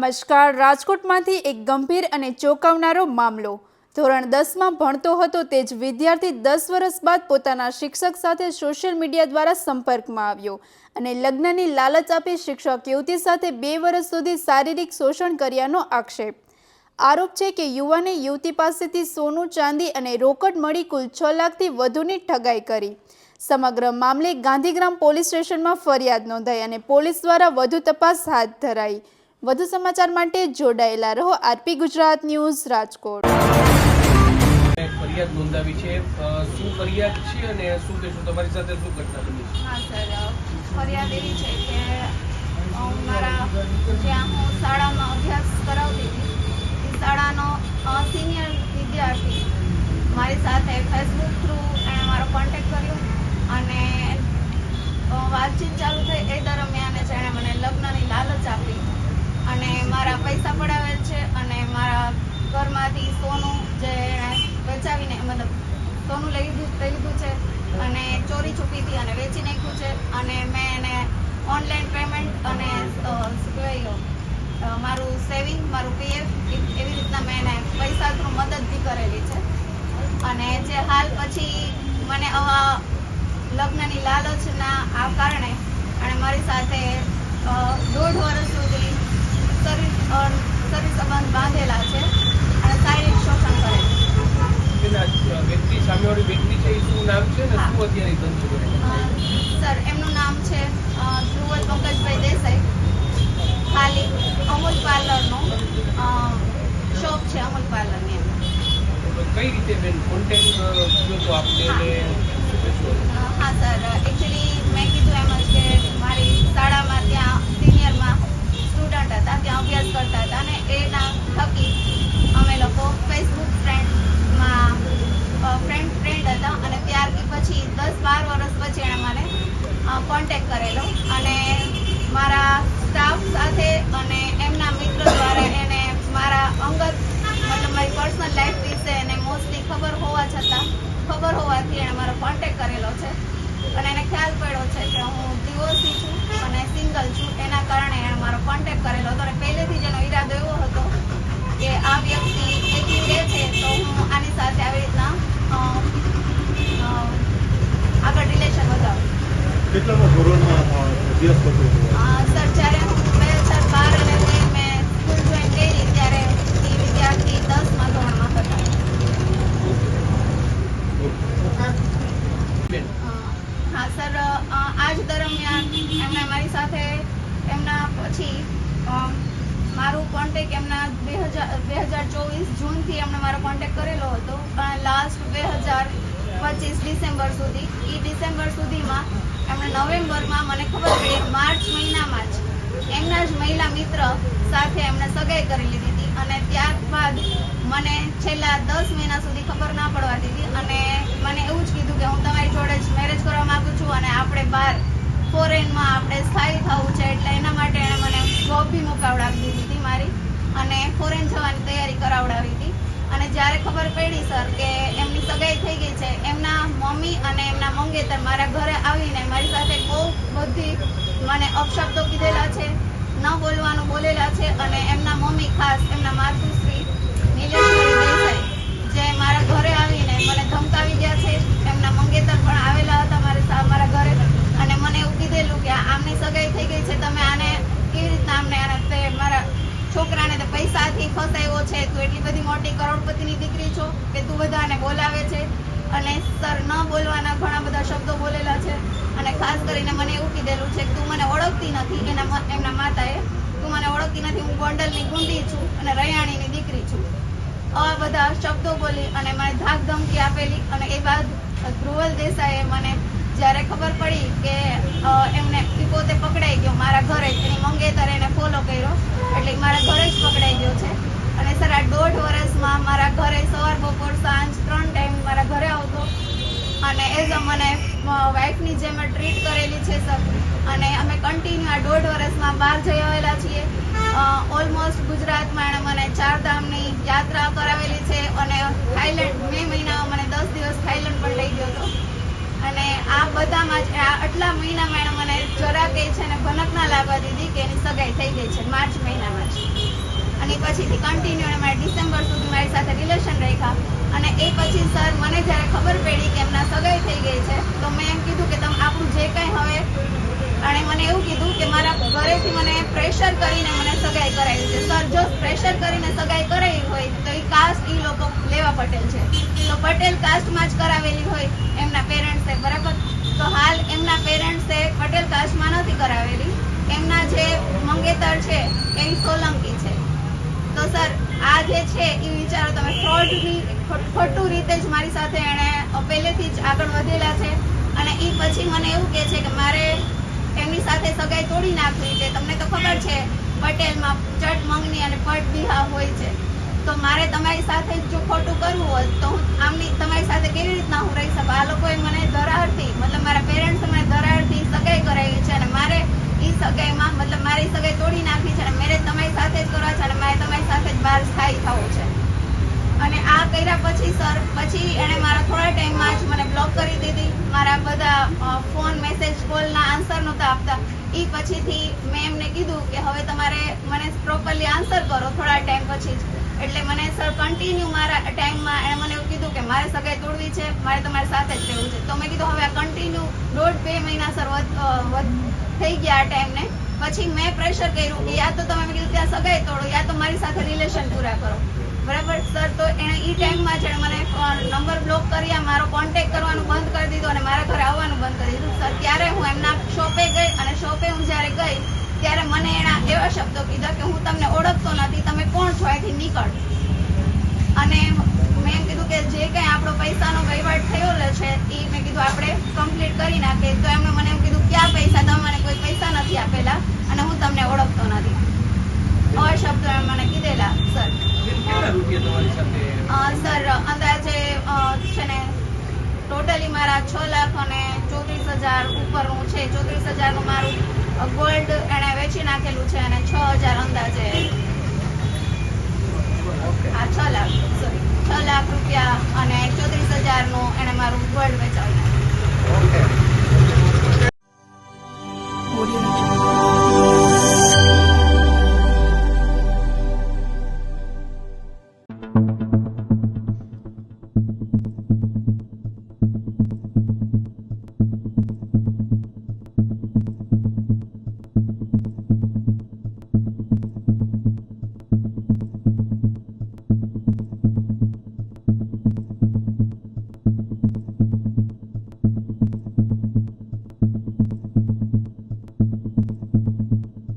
નમસ્કાર. રાજકોટમાંથી એક ગંભીર અને ચોંકાવનારો મામલો. ધોરણ 10માં ભણતો હતો તે જ વિદ્યાર્થી 10 વર્ષ બાદ પોતાના શિક્ષક સાથે સોશિયલ મીડિયા દ્વારા સંપર્કમાં આવ્યો અને લગ્નની લાલચ આપી શિક્ષક યુવતી સાથે 2 વર્ષ સુધી શારીરિક શોષણ કર્યાનો આક્ષેપ. આરોપ છે કે યુવાને યુવતી પાસેથી સોનું, ચાંદી અને રોકડ મળી કુલ 6 લાખથી વધુની ઠગાઈ કરી. સમગ્ર મામલે ગાંધીગ્રામ પોલીસ સ્ટેશનમાં ફરિયાદ નોંધાઈ અને પોલીસ દ્વારા વધુ તપાસ હાથ ધરાઈ. વધુ સમાચાર માટે જોડાયેલા રહો આરપી ગુજરાત ન્યૂઝ રાજકોટ. ફરિયાદ નોંધાવી છે, શું ફરિયાદ છે અને શું કહેશું, તમારી સાથે શું ઘટના બની છે? હા સર, ફરિયાદ એવી છે કે મારા જ્યાં હું શાળામાં અભ્યાસ કરાવતી હતી એ શાળાનો સિનિયર વિદ્યાર્થી મારી સાથે ફેસબુક થ્રુ એણે મારો કોન્ટેક્ટ કર્યો અને વાતચીત ચાલુ થઈ. એ દરમિયાન જ એણે મને લગ્નની લાલચ આપી અને મારા પૈસા પડાવેલ છે અને મારા ઘરમાંથી સોનું જે એણે બચાવીને મતલબ સોનું લઈ લીધું છે અને ચોરી છુપીથી અને વેચી નાખ્યું છે અને મેં એને ઓનલાઈન પેમેન્ટ અને મારું સેવિંગ, મારું પીએફ એવી રીતના મેં એને પૈસા થ્રુ મદદ બી કરેલી છે. અને જે હાલ પછી મને આવા લગ્નની લાલચના આ કારણે અને મારી સાથે 1.5 વર્ષ સુધી શરીર સંબંધ બાંધેલા છે અને શારીરિક શોષણ કરે છે. વ્યક્તિ સામેવાળી વ્યક્તિ છે, એ શું નામ છે ને શું અત્યારે ધંધો કરે? સર, એમનું નામ છે ધ્રુવલ પંકજભાઈ દેસાઈ. ખાલી અમૂલ પાર્લરનો શોપ છે, અમૂલ પાર્લરની અંદર. કઈ રીતે બેન કોન્ટેક્ટ કર્યો તો આપને અને શું કહેશું? હા સર, એકચ્યુઅલી મેં કીધું એમ જ કે મારી શાળામાં ત્યાં સિનિયરમાં સ્ટુડન્ટ હતા, ત્યાં અભ્યાસ કરતા હતા અને એના થકી અમે લોકો ફેસબુક ફ્રેન્ડ હતા અને ત્યારથી પછી 10-12 વર્ષ પછી એણે મને કોન્ટેક્ટ કરેલો અને મારા સ્ટાફ સાથે અને એમના મિત્ર દ્વારા એને મારા અંગત મતલબ મારી પર્સનલ લાઈફ વિશે એને મોસ્ટલી ખબર હોવાથી એણે મારો કોન્ટેક્ટ કરેલો છે અને એને ખ્યાલ પડ્યો છે કે હું ડિવોર્સી છું અને સિંગલ છું. એના કારણે એણે મારો કોન્ટેક્ટ કરેલો હતો અને પહેલેથી જ એનો ઈરાદો એવો હતો કે આ વ્યક્તિ એકલી રહે છે તો હું આની સાથે આવી રીતના આગળ રિલેશન વધારું. કેટલામાં ધોરણમાં અભ્યાસ કરતો હતો? સર, જ્યારે હું 2012 અને 13 મેં સ્કૂલ જોઈન કરી ત્યારે એ વિદ્યાર્થી 10મા ધોરણમાં હતા. હા સર, આ જ દરમિયાન એમણે મારી સાથે એમના પછી મારું કોન્ટેક્ટ એમના 2024 જૂનથી એમણે મારો કોન્ટેક્ટ કરેલો હતો લાસ્ટ 2025 ડિસેમ્બર સુધી. એ ડિસેમ્બર સુધીમાં એમણે નવેમ્બરમાં મને ખબર પડી માર્ચ મહિનામાં જ એમના જ મહિલા મિત્ર સાથે એમણે સગાઈ કરી લીધી હતી અને ત્યારબાદ મને છેલ્લા 10 મહિના સુધી ખબર ના પડવા દીધી અને મને એવું જ કીધું કે હું તમારી જોડે જ મેરેજ કરવા માગું છું અને આપણે બહાર ફોરેનમાં આપણે સ્થાયી થવું છે, એટલે એના માટે એણે મને જોબ બી મુકાવડાવી દીધી હતી મારી અને ફોરેન જવાની તૈયારી કરાવડાવી હતી. અને જ્યારે ખબર પડી સર કે એમની સગાઈ થઈ ગઈ છે, એમના મમ્મી અને એમના મંગેતર મારા ઘરે આવીને મારી સાથે બહુ બધી મને અપશબ્દો કીધેલા છે, ન બોલવાનું બોલેલા છે અને એમના મમ્મી ખાસ એમના માતુશ્રી નીલેશ્વરી દેસાઈ જે મારા ઘરે આવીને મને ધમકાવી ગયા છે. એમના મંગેતર પણ આવેલા હતા મારા ઘરે અને મને એવું કીધેલું કે આમની સગાઈ થઈ ગઈ છે, તમે આને કેવી રીતના આમને મારા છોકરાને તો પૈસાથી ફસાયો છે, તું એટલી બધી મોટી કરોડપતિની દીકરી છો કે તું બધાને બોલાવે છે. અને સર, ન બોલવાના ઘણા બધા શબ્દો બોલેલા છે અને ખાસ કરીને મને એવું કીધેલું છે કે તું મને ઓળખતી નથી. એમના માતાએ તું મને ઓળખતી નથી, હું ગોંડલની ગુંડી છું અને રૈયાણીની દીકરી છું. આવા બધા શબ્દો બોલી અને મને ધાક ધમકી આપેલી. અને એ બાદ ધ્રુવલ દેસાઈએ મને જ્યારે ખબર પડી કે એમને પોતે પકડાઈ ગયો મારા ઘરે, એની મંગેતર એને ફોલો કર્યો એટલે મારા ઘરે જ પકડાઈ ગયો છે. અને સર, આ 1.5 વર્ષમાં મારા ઘરે સવાર, બપોર, સાંજ 3 ટાઈમ મારા ઘરે આવતો અને એઝ અ મને વાઇફની જેમ ટ્રીટ કરેલી છે સર. અને અમે કન્ટિન્યુ આ 1.5 વર્ષમાં બહાર જઈ આવેલા છીએ. ઓલમોસ્ટ ગુજરાતમાં એણે મને 4 ધામની યાત્રા કરાવેલી છે અને થાઈલેન્ડ મે મહિનામાં મને 10 દિવસ થાઈલેન્ડ પણ લઈ ગયો હતો. અને આ બધામાં જ આટલા મહિનામાં એણે મને જરા કે છે ને ભનક ના લાગવા દીધી કે એની સગાઈ થઈ ગઈ છે માર્ચ મહિનામાં જ. અને પછીથી કન્ટિન્યુ અને મારે ડિસેમ્બર સુધી મારી સાથે રિલેશન રાખ્યા અને એ પછી સર મને જ્યારે ખબર પડી કે એમના સગાઈ થઈ ગઈ છે તો મેં એમ કીધું કે તમે આપણું જે કંઈ હવે અને મને એવું કીધું કે મારા ઘરેથી મને પ્રેશર કરીને મને સગાઈ કરાવી છે. સર જો પ્રેશર કરીને સગાઈ કરાવી હોય તો એ કાસ્ટ એ લોકો લેવા પટેલ છે તો પટેલ કાસ્ટમાં જ કરાવેલી હોય એમના પેરેન્ટ્સે, બરાબર. તો હાલ એમના પેરેન્ટ્સે પટેલ કાસ્ટમાં નથી કરાવેલી, એમના જે મંગેતર છે એ સોલંકી છે. તો સર આ જે છે એ વિચારો તમે ખોટું રીતે જ મારી સાથે એણે પહેલેથી જ આગળ વધેલા છે અને એ પછી મને એવું કહે છે કે મારે એમની સાથે સગાઈ તોડી નાખવી છે. તમને તો ખબર છે પટેલમાં ચટ મંગની અને પટ બિહા હોય છે, તો મારે તમારી સાથે જો ખોટું કરવું હોય તો હું તમારી સાથે કેવી રીતના હું રહી શકું? આ લોકોએ મને ધરારથી મતલબ મારા પેરેન્ટ્સે મને ધરારથી સગાઈ કરાવી છે અને મારે એ સગાઈમાં મતલબ મારી સગાઈ તોડી નાખી છે અને મેરેજ તમારી સાથે જ કરવા છે અને મારે તમારી સાથે જ બહાર સ્થાયી થવું છે. અને આ કર્યા પછી સર પછી એણે મારા થોડા ટાઈમમાં જ મને બ્લોક કરી દીધી. મારા બધા ફોન મેસેજ કોલના આન્સર નહોતા આપતા. એ પછીથી મેં એમને કીધું કે હવે તમારે મને પ્રોપરલી આન્સર કરો થોડા ટાઈમ પછી જ. એટલે મને સર કન્ટિન્યુ મારા ટાઈમમાં એણે મને એવું કીધું કે મારે સગાઈ તોડવી છે, મારે તમારી સાથે જ રહેવું છે. તો મેં કીધું હવે આ કન્ટિન્યુ 1.5-2 મહિના સર થઈ ગયા આ ટાઈમને. પછી મેં પ્રેશર કર્યું કે યા તો તમે મેં કીધું ત્યાં સગાઈ તોડો યા તો મારી સાથે રિલેશન પૂરા કરો, બરાબર સર. તો એણે એ ટાઈમમાં જ મને નંબર બ્લોક કર્યા, મારો કોન્ટેક્ટ કરવાનું બંધ કરી દીધું અને મારા ઘરે આવવાનું બંધ કરી દીધું. સર ત્યારે હું એમના શોપે ગઈ અને શોપે હું જ્યારે ગઈ ત્યારે મને એના એવા શબ્દો કીધા કે હું તમને ઓળખતો નથી, તમે કોણ છો, અહીંથી નીકળ. અને મેં એમ કીધું કે જે કંઈ આપણો પૈસાનો વહીવટ થયેલો છે એ મેં કીધું આપણે કમ્પ્લીટ કરી નાખીએ. તો એમણે મને એમ કીધું ક્યાં પૈસા, તમે મને કોઈ પૈસા નથી આપેલા અને હું તમને ઓળખતો નથી. આવા શબ્દો એમણે મને કીધેલા સર. કેટલા રૂપિયા તમારી સાથે? સર અંદાજે છે ને ટોટલી મારા 6,34,000 ઉપરનું છે. 34,000નું મારું ગોલ્ડ એણે વેચી નાખેલું છે અને 6,000 અંદાજે 6 લાખ રૂપિયા અને 34,000નું એણે મારું